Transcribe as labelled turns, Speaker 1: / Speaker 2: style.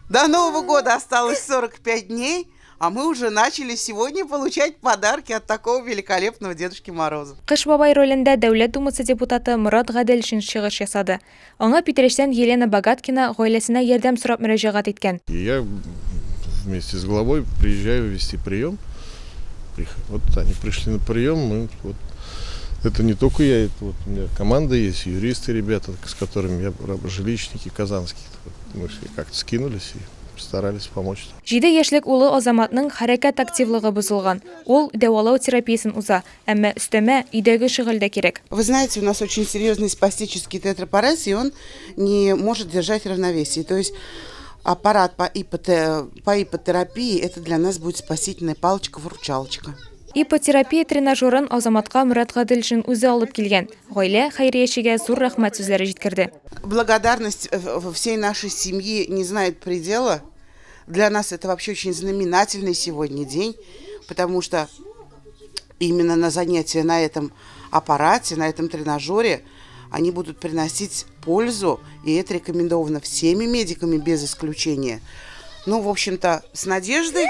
Speaker 1: До Нового года осталось 45 дней, а мы уже начали сегодня получать подарки от такого великолепного Дедушки Мороза.
Speaker 2: Кыш бабай ролендә Дәүләт Думасы депутаты Морат Гаделшин чыгыш ясады. Аңа Питерештән Елена Богаткина гаиләсенә ярдәм сорап мөрәҗәгать иткән.
Speaker 3: Я вместе с главой приезжаю вести прием. Вот они пришли на прием. Это не только я, это вот у меня команда есть, юристы, ребята, с которыми я жилищники казанские. Мы все как-то скинулись и старались помочь.
Speaker 2: 7 яшьлек улы Азаматның хәрәкәт активлыгы бозылган. Ул дәвалау терапиясын уза, әмма өстәмә өйдәге шөгыль дә кирәк.
Speaker 1: Вы знаете, у нас очень серьезный спастический тетрапарез, и он не может держать равновесие. То есть аппарат по ипотерапии – это для нас будет спасительная палочка-выручалочка.
Speaker 2: Ипотерапия тренажерын Азаматка Морат Гаделшин үзе алып килгән. Гаилә хәйриячегә зур рәхмәт сүзләре җиткерде.
Speaker 1: Благодарность всей нашей семьи не знает предела. Для нас это вообще очень знаменательный сегодня день, потому что именно на занятия на этом аппарате, на этом тренажере они будут приносить пользу, и это рекомендовано всеми медиками без исключения. Ну, в общем-то, с надеждой